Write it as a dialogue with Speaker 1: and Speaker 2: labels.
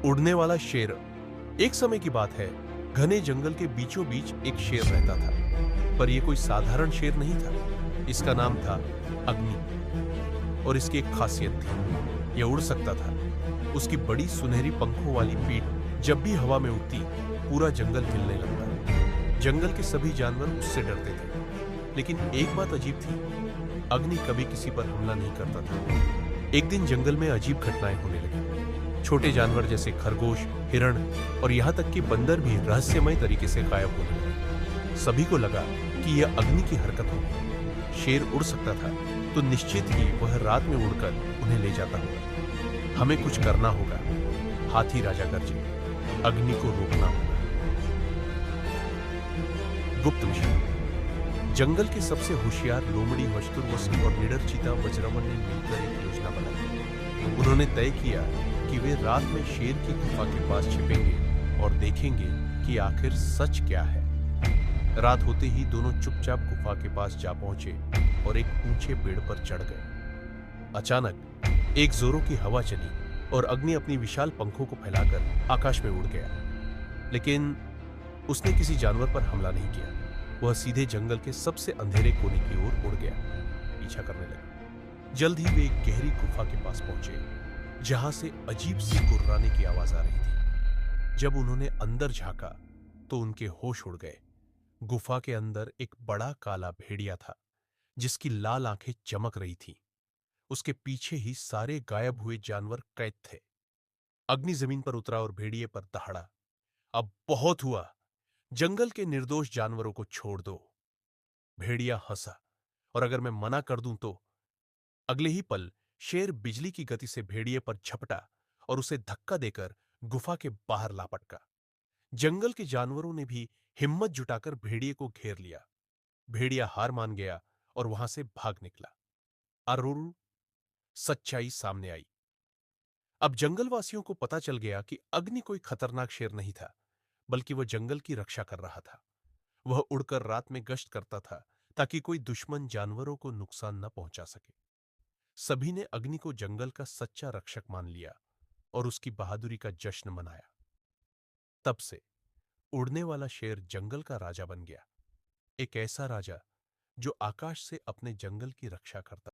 Speaker 1: उड़ने वाला शेर। एक समय की बात है, घने जंगल के बीचों बीच एक शेर रहता था। पर यह कोई साधारण शेर नहीं था। इसका नाम था अग्नि। और इसकी एक खासियत थी, यह उड़ सकता था। उसकी बड़ी सुनहरी पंखों वाली पीठ जब भी हवा में उड़ती, पूरा जंगल हिलने लगता। जंगल के सभी जानवर उससे डरते थे। लेकिन एक बात अजीब थी, अग्नि कभी किसी पर हमला नहीं करता था। एक दिन जंगल में अजीब घटनाएं होने लगी। छोटे जानवर जैसे खरगोश, हिरण और यहां तक कि बंदर भी रहस्यमय तरीके से गायब होने लगे। सभी को लगा कि यह अग्नि की हरकत होगी। शेर उड़ सकता था तो निश्चित ही वह रात में उड़कर उन्हें ले जाता होगा। हमें कुछ करना होगा, हाथी राजा गरजे। अग्नि को रोकना होगा। गुप्त मिशन। जंगल के सबसे होशियार लोमड़ी, मचतुर और निडर चीता वज्रमन ने मिलकर एक योजना बनाई। उन्होंने तय किया कि वे रात में शेर की गुफा के पास छिपेंगे और देखेंगे कि आखिर सच क्या है। रात होते ही दोनों चुपचाप गुफा के पास जा पहुंचे और एक ऊंचे पेड़ पर चढ़ गए। अचानक एक जोरों की हवा चली और अग्नि अपनी विशाल पंखों को फैलाकर आकाश में उड़ गया। लेकिन उसने किसी जानवर पर हमला नहीं किया। वह सीधे जंगल के सबसे अंधेरे कोने की ओर उड़ गया, पीछा करने लगा। जल्द ही वे एक गहरी गुफा के पास पहुंचे, जहां से अजीब सी गुर्राने की आवाज आ रही थी। जब उन्होंने अंदर झांका तो उनके होश उड़ गए। गुफा के अंदर एक बड़ा काला भेड़िया था, जिसकी लाल आंखें चमक रही थीं। उसके पीछे ही सारे गायब हुए जानवर कैद थे। अग्नि जमीन पर उतरा और भेड़िए पर दहाड़ा। अब बहुत हुआ, जंगल के निर्दोष जानवरों को छोड़ दो। भेड़िया हंसा, और अगर मैं मना कर दूं तो। अगले ही पल शेर बिजली की गति से भेड़िए पर झपटा और उसे धक्का देकर गुफा के बाहर ला पटका। जंगल के जानवरों ने भी हिम्मत जुटाकर भेड़िए को घेर लिया। भेड़िया हार मान गया और वहां से भाग निकला। अरुर सच्चाई सामने आई। अब जंगलवासियों को पता चल गया कि अग्नि कोई खतरनाक शेर नहीं था, बल्कि वह जंगल की रक्षा कर रहा था। वह उड़कर रात में गश्त करता था, ताकि कोई दुश्मन जानवरों को नुकसान न पहुंचा सके। सभी ने अग्नि को जंगल का सच्चा रक्षक मान लिया और उसकी बहादुरी का जश्न मनाया। तब से उड़ने वाला शेर जंगल का राजा बन गया। एक ऐसा राजा जो आकाश से अपने जंगल की रक्षा करता